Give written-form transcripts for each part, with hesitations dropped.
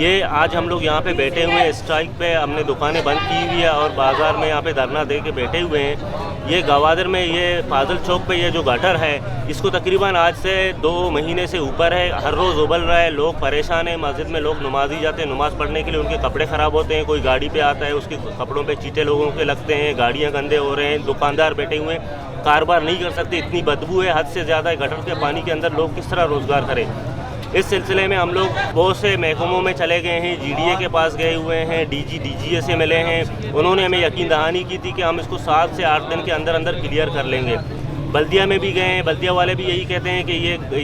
ये आज हम लोग यहाँ पे बैठे हुए हैं स्ट्राइक पे, हमने दुकानें बंद की हुई है और बाज़ार में यहाँ पे धरना दे के बैठे हुए हैं। ये गवादर में ये फाजल चौक पे ये जो गटर है, इसको तकरीबन आज से 2 महीने से ऊपर है, हर रोज़ उबल रहा है, लोग परेशान हैं। मस्जिद में लोग नमाजी जाते हैं नमाज़ पढ़ने के लिए, उनके कपड़े ख़राब होते हैं, कोई गाड़ी पे आता है उसके कपड़ों पे चीटे लोगों के लगते हैं, गाड़ियाँ गंदे हो रहे हैं, दुकानदार बैठे हुए हैं, कारोबार नहीं कर सकते, इतनी बदबू है हद से ज़्यादा। गटर के पानी के अंदर लोग किस तरह रोज़गार करें। इस सिलसिले में हम लोग बहुत से महकमों में चले गए हैं, जीडीए के पास गए हुए हैं, डीजीए से मिले हैं। उन्होंने हमें यकीन दहानी की थी कि हम इसको 7 से 8 दिन के अंदर अंदर क्लियर कर लेंगे। बल्दिया में भी गए हैं, बल्दिया वाले भी यही कहते हैं कि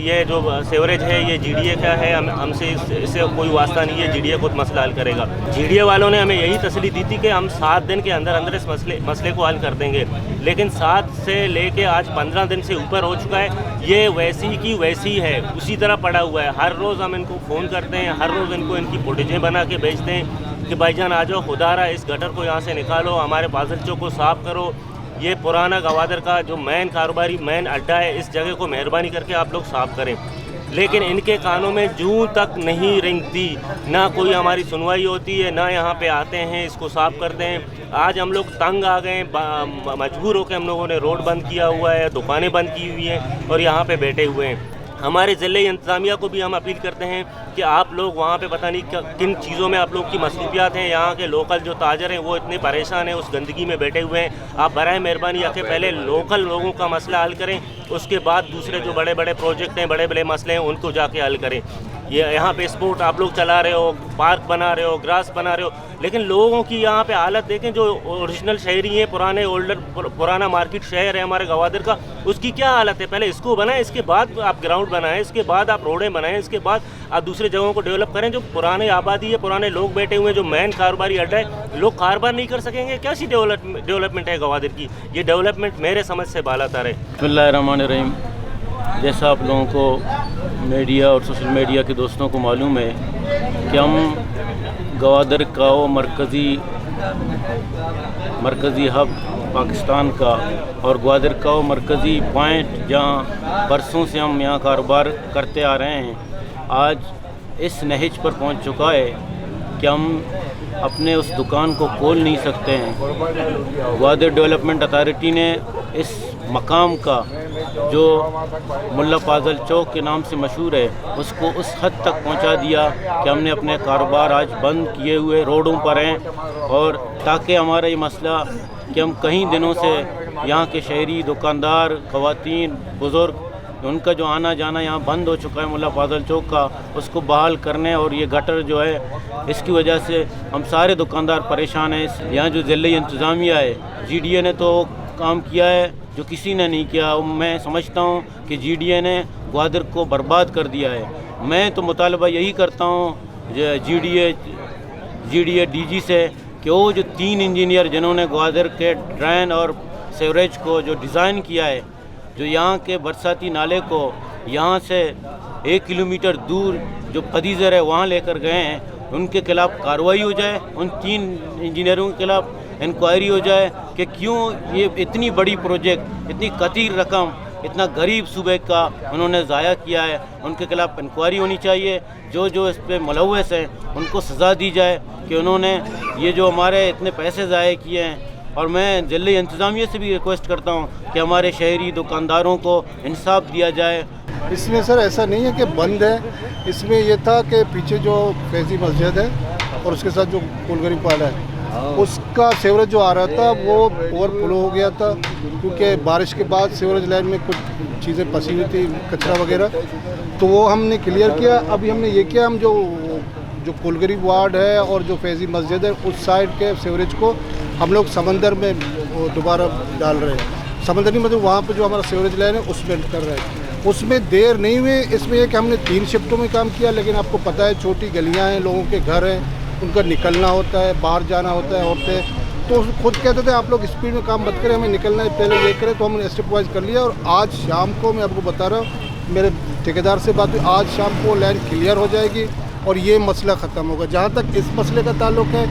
ये जो सेवरेज है ये जीडीए का है, हमसे इससे कोई वास्ता नहीं है, जीडीए खुद मसला हल करेगा। जीडीए वालों ने हमें यही तसल्ली दी थी कि हम 7 दिन के अंदर अंदर इस मसले को हल कर देंगे, लेकिन 7 से लेके आज 15 दिन से ऊपर हो चुका है। ये वैसी की वैसी है, उसी तरह पड़ा हुआ है। हर रोज़ हम इनको फ़ोन करते हैं, हर रोज़ इनको इनकी फुटेजें बना के भेजते हैं कि भाईजान आ जाओ, खुदारा इस गटर को यहाँ से निकालो, हमारे फाजल चौक को साफ़ करो। ये पुराना गवादर का जो मेन अड्डा है, इस जगह को मेहरबानी करके आप लोग साफ़ करें। लेकिन इनके कानों में जूं तक नहीं रेंगती, ना कोई हमारी सुनवाई होती है, ना यहाँ पे आते हैं इसको साफ़ करते हैं। आज हम लोग तंग आ गए, मजबूर होकर हम लोगों ने रोड बंद किया हुआ है, दुकानें बंद की हुई हैं और यहाँ पे बैठे हुए हैं। हमारे ज़िले इंतज़ामिया को भी हम अपील करते हैं कि आप लोग वहाँ पे पता नहीं किन चीज़ों में आप लोग की मसरूफियात हैं। यहाँ के लोकल जो ताजर हैं वो इतने परेशान हैं, उस गंदगी में बैठे हुए हैं। आप बराए मेहरबानी आके पहले लोकल लोगों का मसला हल करें, उसके बाद दूसरे जो बड़े बड़े प्रोजेक्ट हैं, बड़े बड़े मसले हैं, उनको जाके हल करें। ये यहाँ पे स्पोर्ट आप लोग चला रहे हो, पार्क बना रहे हो, ग्रास बना रहे हो, लेकिन लोगों की यहाँ पे हालत देखें। जो ओरिजिनल शहरी हैं, पुराना मार्केट शहर है हमारे गवादर का, उसकी क्या हालत है। पहले इसको बनाएं, इसके बाद आप ग्राउंड बनाएं, इसके बाद आप रोडें बनाएं, इसके बाद आप दूसरे जगहों को डेवलप करें। जो पुराने आबादी है, पुराने लोग बैठे हुए हैं, जो मेन कारोबारी अड्डा है, लोग कारोबार नहीं कर सकेंगे। कैसी डेवलपमेंट है गवादर की? ये डेवलपमेंट मेरे समझ से बालातर है। बिस्मिल्लाहिर्रहमानिर्रहीम। जैसा आप लोगों को मीडिया और सोशल मीडिया के दोस्तों को मालूम है कि हम गवादर का वो मरकज़ी हब पाकिस्तान का और ग्वादर का वो मरकज़ी पॉइंट जहाँ बरसों से हम यहाँ कारोबार करते आ रहे हैं, आज इस नहज पर पहुँच चुका है कि हम अपने उस दुकान को खोल नहीं सकते हैं। ग्वादर डेवलपमेंट अथॉरिटी ने इस मकाम का जो मुल्ला फाजल चौक के नाम से मशहूर है, उसको उस हद तक पहुंचा दिया कि हमने अपने कारोबार आज बंद किए हुए रोडों पर हैं। और ताकि हमारा ये मसला कि हम कई दिनों से यहाँ के शहरी दुकानदार, ख़वातीन, बुज़ुर्ग, उनका जो आना जाना यहाँ बंद हो चुका है मुल्ला फाजल चौक का, उसको बहाल करने और ये गटर जो है इसकी वजह से हम सारे दुकानदार परेशान हैं। यहाँ जो ज़िले इंतज़ामिया है, जीडीए ने तो काम किया है जो किसी ने नहीं किया। मैं समझता हूँ कि जीडीए ने ग्वादर को बर्बाद कर दिया है। मैं तो मुतालबा यही करता हूँ जीडीए डीजी से कि वो जो 3 इंजीनियर जिन्होंने ग्वादर के ड्रेन और सीवरेज को जो डिज़ाइन किया है, जो यहाँ के बरसाती नाले को यहाँ से 1 किलोमीटर दूर जो पदीज़र है वहाँ लेकर गए हैं, उनके खिलाफ़ कार्रवाई हो जाए। उन 3 इंजीनियरों के खिलाफ़ इंक्वायरी हो जाए कि क्यों ये इतनी बड़ी प्रोजेक्ट, इतनी कतीर रकम, इतना गरीब सूबे का उन्होंने ज़ाया किया है। उनके खिलाफ़ इंक्वायरी होनी चाहिए। जो इस पे मुलव्वस हैं उनको सज़ा दी जाए कि उन्होंने ये जो हमारे इतने पैसे ज़ाया किए हैं। और मैं ज़िले इंतज़ामिया से भी रिक्वेस्ट करता हूँ कि हमारे शहरी दुकानदारों को इंसाफ दिया जाए। इसमें सर ऐसा नहीं है कि बंद है, इसमें ये था कि पीछे जो फैज़ी मस्जिद है और उसके साथ जो कोलगरी पाला है, उसका सीवरेज जो आ रहा था वो ओवरफ्लो हो गया था, क्योंकि बारिश के बाद सीवरेज लाइन में कुछ चीज़ें फंसी हुई थी, कचरा वगैरह, तो वो हमने क्लियर किया। अभी हमने ये किया, हम जो कोलगरी वार्ड है और जो फैज़ी मस्जिद है उस साइड के सीवरेज को हम लोग समंदर में दोबारा डाल रहे हैं। समंदर नहीं, मतलब वहाँ पे जो हमारा सीवरेज लाइन है उसमें कर रहे हैं। उसमें देर नहीं हुई, इसमें यह कि हमने 3 शिफ्टों में काम किया, लेकिन आपको पता है छोटी गलियाँ हैं, लोगों के घर हैं, उनका निकलना होता है, बाहर जाना होता है औरतें, तो खुद कहते थे आप लोग स्पीड में काम मत करें, हमें निकलना है, पहले ये करें। तो हमने स्टेप वाइज कर लिया और आज शाम को मैं आपको बता रहा हूँ, मेरे ठेकेदार से बात हुई, आज शाम को लाइन क्लियर हो जाएगी और ये मसला ख़त्म होगा। जहाँ तक इस मसले का ताल्लुक है,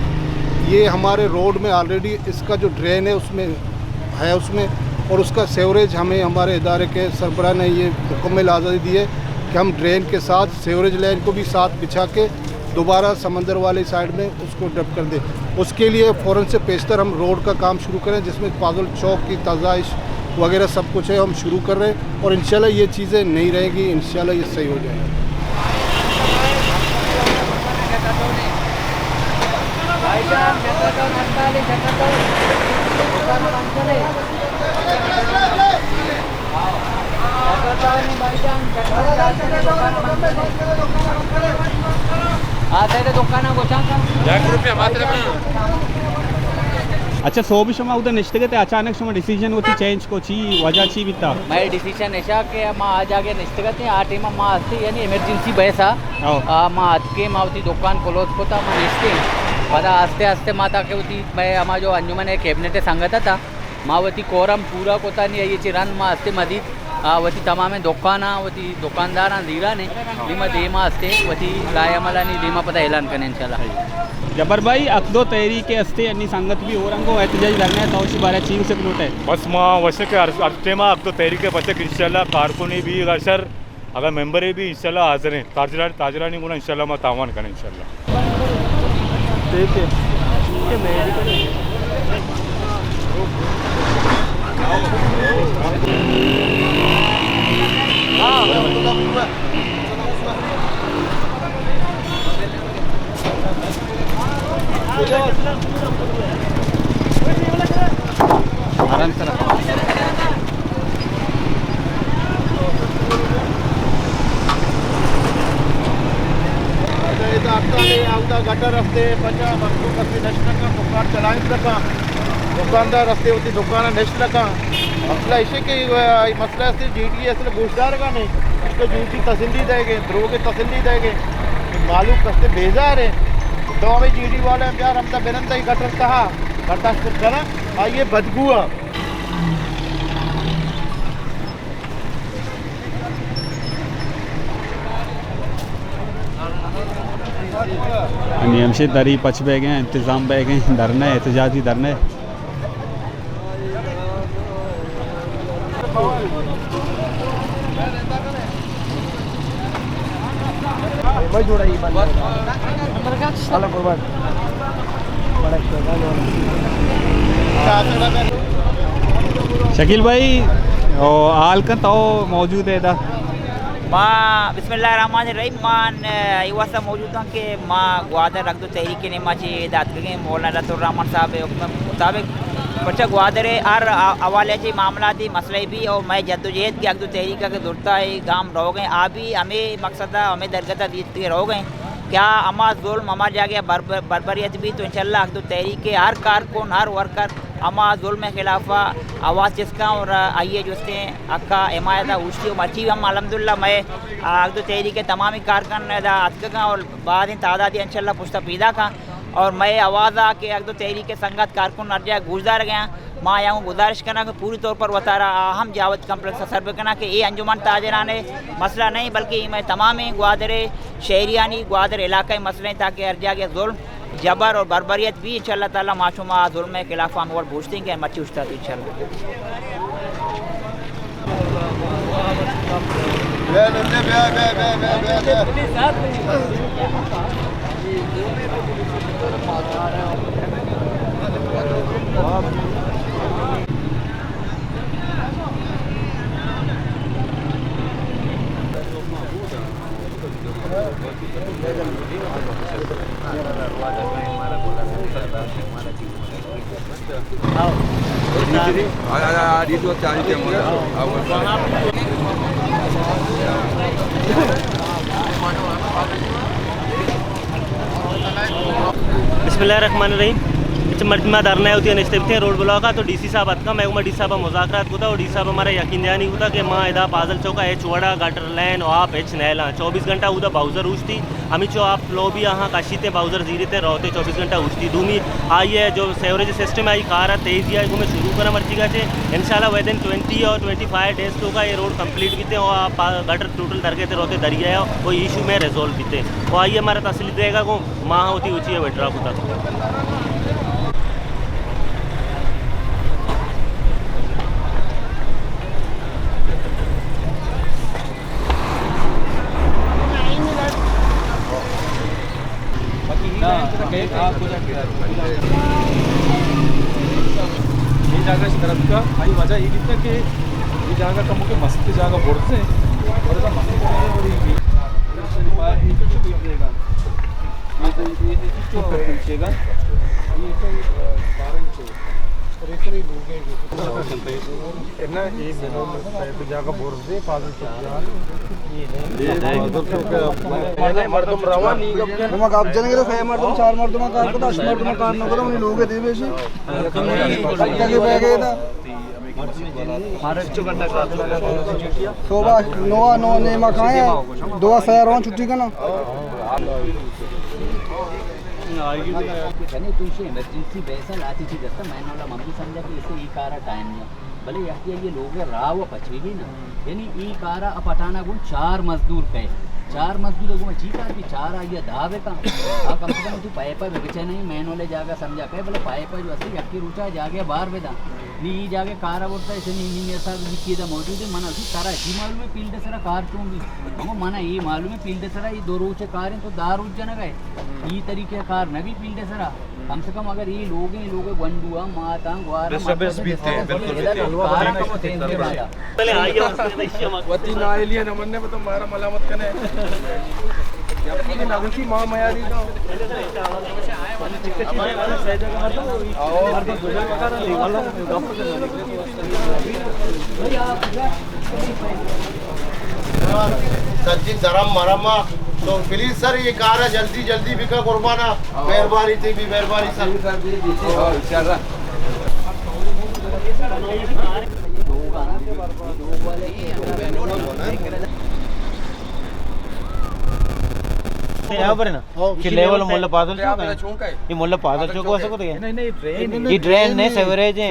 ये हमारे रोड में ऑलरेडी इसका जो ड्रेन है उसमें और उसका सीवरेज हमें हमारे इदारे के सरबराह ने ये मुकम्मल आज़ादी दी है कि हम ड्रेन के साथ सीवरेज लाइन को भी साथ बिछा के दोबारा समंदर वाली साइड में उसको डेवलप कर दे। उसके लिए फ़ौरन से पेशतर हम रोड का काम शुरू करें, जिसमें पागल चौक की ताज़ाइश वगैरह सब कुछ है, हम शुरू कर रहे हैं और इंशाल्लाह ये चीज़ें नहीं रहेगी, इंशाल्लाह ये सही हो जाएगा। अच्छा सोबी शमा उधर निश्चित ते अचानक शमा डिसीजन होती चेंज को ची वजह ची बिता मैं डिसीजन ऐसा कि माँ आज आगे निश्चित आ टीम माँ आती यानी इमरजेंसी बैसा माँ आज के माँ होती दुकान क्लोज होता माँ निश्चित पता आस्ते आस्ते माता के होती मैं हमारा जो अंजुमन कैबिनेट संगत था माँ वती कोरम पूरा कोता नहीं ये चिरान माँ आस्ते मजीद वती तमाम दुकाना वती दुकानदार धीरा ने धीमा धीमा आस्ते वती लाया मला नहीं धीमा पता ऐलान करने इंशाल्लाह। जबर भाई अकदो तैयारी के अस्ते अन्नी संगत भी हो रंगो एहतजाज करना है तो उसी बारे चीन से प्लूट है बस माँ वैसे के अर्टेमा अकदो तैयारी के पचे इंशाल्लाह कारकुनी भी अशर अगर मेंबर भी इंशाल्लाह हाजिर हैं ताजरानी गुना इंशाल्लाह मैं तावान करें इंशाल्लाह। ठीक है आराम से गटर रस्ते पंजा मखलूक रस्ते नष्ट का दुकान चलाइन रखा दुकानदार रस्ते होती दुकान नष्ट रखा मसला इसे कि मसला से जीटी असल गोशदार का नहीं इसको जीटी तसल्ली देंगे ध्रुव के तसल्ली देंगे मालूम रस्ते बेजार है तो हमें जीटी वाले प्यार हम तो बेनंदा ही गटर कहा बर्दाश्त करा आइए बदबुआ नियम से दरी पच बह गए इंतज़ाम बह गए धरना है एहतजाजी धरना है शकील भाई हाल का तो मौजूद है माँ बिस्मिल्लाहिर्रहमानिर्रहीम माँ युवा मौजूद हूँ कि माँ ग्वादर रख दो तहरीक ने माँ ची दात के मौलाना रहमान साहब मुताबिक बच्चा ग्वादर हर हवाले से मामला थी मसले भी और मैं जद्दोजहद की अगदो तहरीक के दुरता है गाम रह गए आ भी हमें मकसद हमें दरगता दीते रह गए क्या अमा जुल्म हमार जागे बरबरियत भी तो इंशाल्लाह अगदो तहरीक के हर कारकुन हर वर्कर अमा जुल्म के खिलाफा आवाज़ जिसका और आइए जुस्ते अक्का हिमायत उसी मची हम अलहमदुलिल्लाह मैं अगदो तहरीक के तमामी कारकन अतका और बाद तादाद इंशाल्लाह पुश्ता पीदा का और मैं आवाज़ आ के अगदो तहरीक के संगत कारकुन अर्जा गुजार गया माँ यहाँ गुजारिश करना कि पूरी तौर पर बता रहा अहम जावत कम्प्लेक्स सर्वे करना कि ये अंजुमन ताजराने मसला नहीं बल्कि मैं तमाम ग्वादर शहरियानी ग्वादर इलाक़ाई मसले ताकि अर्जा के जुल्म जबर और बरबरियत भी इंशाल्लाह ताला माशुमा जुल्म के खिलाफ हम और पूछते हैं कि मची उस्ता बिस्मिल्लाहिर्रहमानिर्रहीम मजमा धरना होती है निश्चित रोड ब्लॉक का तो डीसी साहब अतका मैं डी साहब मुजाकरात होता और डी साहब हमारा यकीन दयानी होता कि माँ इदा पाजल चौका एच वड़ा गटर लैन और आप एच नैला 24 घंटा उदा बाउजर उठती हमी चो आप लो भी यहाँ काशीते बाउजर जीरीते रहते 24 घंटा उठती दूमी आइए जो सेवरेज सिस्टम आई खा रहा तेजी आई मैं शुरू करा मर्ची का इंशाल्लाह विद इन 20 और 25 डेज तो का ये रोड कंप्लीट बीते और आप गटर टोटल दरगे रहते दरिया वो इशू में रिजोल्व बीते वो आइए हमारा तसली देगा को माँ होती ऊँची है वेटरा होता ही जागा तरफ का आई वजह ये कितना कि ये जागा का मुख्य मस्त जागा बोलते हैं और ऐसा मस्त और मर्दम चार मर्दम कार को 10 मर्दम कार न करो उन्हें लोग दे बेशी के बैग है ना सुबह नोआ नो ने मखाए दुआ सयारों छुट्टी का ना కానీ तुझे इमरजेंसी वैसा लाती थी जैसा मैंने वाला मम्मी समझा कि इसे ई कारा टाइम नहीं भले ये लोग राव पचेगी ना यानी ई कारा अपटाना गुण 4 मजदूर पे 4 मजदूर लोगों में चीका भी 4 आइए दावे का कम से कम तू पाइप बिचे नहीं मैन वाले जागा समझा पे बोले पाइप जो असली यक्की रूचा जागे बाहर बेदा नी जागे कार बोलता ऐसे नहीं ऐसा किया मौजूद है मना उसी तारा ही मालूम है पील्ड सरा कार चूंगी हम मना ये मालूम है पील्ड सरा ये 2 रोचे कार हैं तो दार उज जन गए ये तरीके कार न भी पील्ड सरा कम से कम अगर ये लोग गंडुआ माता ग्वारा पहले आइए वती ना लिए नमन ने तो मारा मलामत कने अपनी नगुची मां मयारी का सर जी धर्म मरम तो प्लीज सर ये कार है जल्दी जल्दी बिका कुर्बाना मेहरबानी थी भी मेहरबानी सर यहाँ पर है ना कि लेवल मोल्ला पादल चौक है ये मोल्ला पादल चौक वैसे को ये ड्रेन नहीं सेवरेज है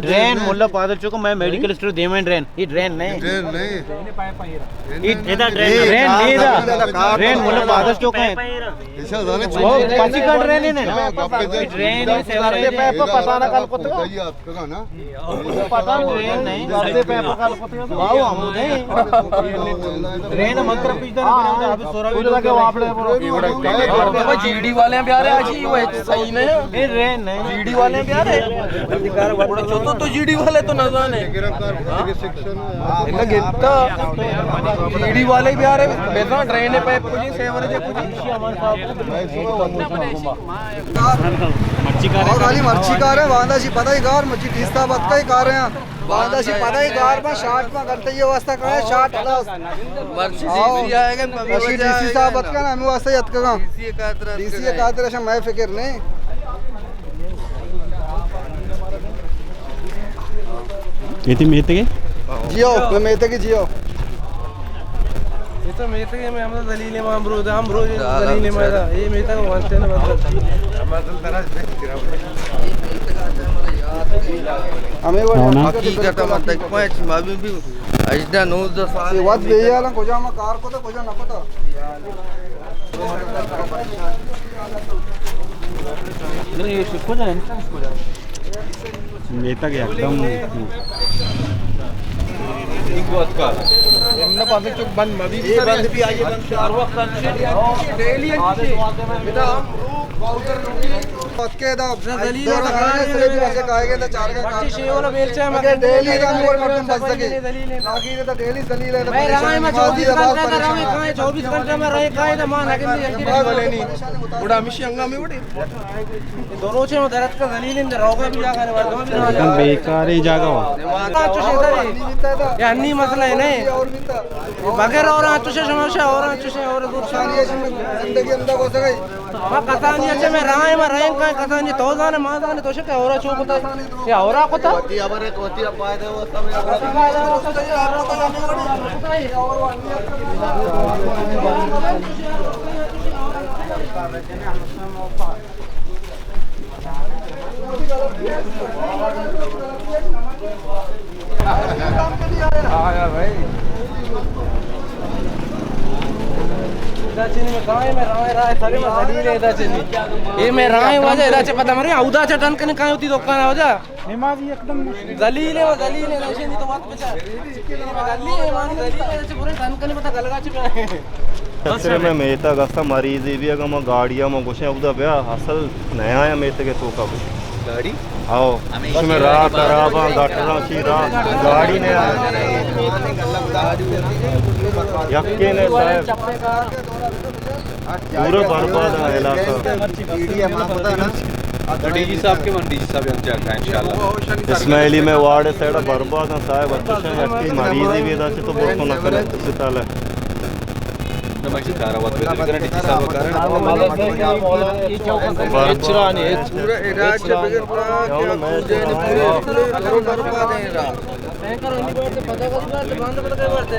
ड्रेन मोल्ला पादल चौक मैं मेडिकल स्टोर दे में ड्रेन ये ड्रेन नहीं इधर ड्रेन नहीं इधर ड्रेन मोल्ला पादल चौक है वो पाची का ड्रेन है ना ड्रेन है सेवरेज पे पता ना कल को तो ना पता ड्रेन नहीं गर्दे पे कल को तो वाओ हम नहीं ड्रेन मंत्र पीछे ना अभी सोरा भी लगे वहां पे जीडी वाले भी आ रहे आज ही वो सही नहीं ये ड्रेन नहीं जीडी वाले भी आ रहे तो जीडी वाले तो न जाने इनका गिरता जीडी वाले भी आ रहे बेटा ड्रेन पे कुछ सेवरेज कुछ और खाली मर्ची कार है वांदा सी पता ही कार मर्ची तीस्ता बात का ही कार है वांदा सी पता ही कार में शार्ट में करते ये वास्ता का है शार्ट प्लस मर्ची सी आएगा मर्ची डीसी साहब बात का ना मैं वास्ता यत का डीसी का तरह मैं फिक्र नहीं ये मेते के जियो मैं मेते की जियो ये तो मेते के में हम दलील में अमरूद दलील में ये मेता को मानते ना हमें वो हकीकत मतलब पांच मावी भी अजदा 9 साल ये बात बेयाला कोजा में कार को तो कोजा न पता नहीं ये शिप को जाए इंस्टेंस को जाए मेता के एकदम एक बात का हमने पास चुक बंद मवी ये बंद भी आइए बंद हर वक्त डेली बेटा बाउंडर बात के दा दलील से भी ऐसे कहेंगे तो चार का अच्छी शेव वाला बेल से मगर डेली का मोर मर्दम बच सके बाकी तो डेली दलील है मैं रहा मैं 24 घंटे का रहा कहां 24 घंटे में रहे कहां है मान है जल्दी वाले नहीं बुढ़ा मिशी अंगा में बड़ी दोनों से में दर्द का दलील इन रोगा भी जाकर वर्दमा भी ना एकदम बेकार ही जागा ये अन्नी मसला है नहीं बगैर और अच्छे समस्या और अच्छे और दूर जिंदगी अंदर हो सके मां कथानी अच्छे में रहा है मैं रहे का कथानी तो जाने मां जाने तो शक और चोक होता ये और को था वती अबरे वती पाए दे वो सब आया भाई दाचिनी में गाय में राय सारे में दलील है दाचिनी ये में राय वजह दाचे पता मरे औदा चटन कने काय होती दुकान वजह नमाजी एकदम दलील है नशे नहीं तो बात बचा दलील है मान दलील है पूरे धन कने पता गलगा चुका है छत्रे में मेता गस्ता मरीज भी अगर मैं गाड़ियाँ में घुसे उधर ब्या असल नया है मेते के तो का गाड़ी आओ उसमें राह खराब गटरा ची राह गाड़ी ने यक्के ने साहब पूरा बर्बाद है इलाका डीजी साहब के मन डीजी साहब यहाँ जाकर इंशाल्लाह इस्माइली में वार्ड साइड बर्बाद है साहब अच्छे यक्की मरीज भी दाचे तो बहुत ना करे अस्पताल है नमस्ते तारावत बेहतर करना डीजी साहब का एचरानी पूरा इलाज बगैर पूरा बर्बाद है इलाज करो इन बार से पता कर बात बंद कर दे बात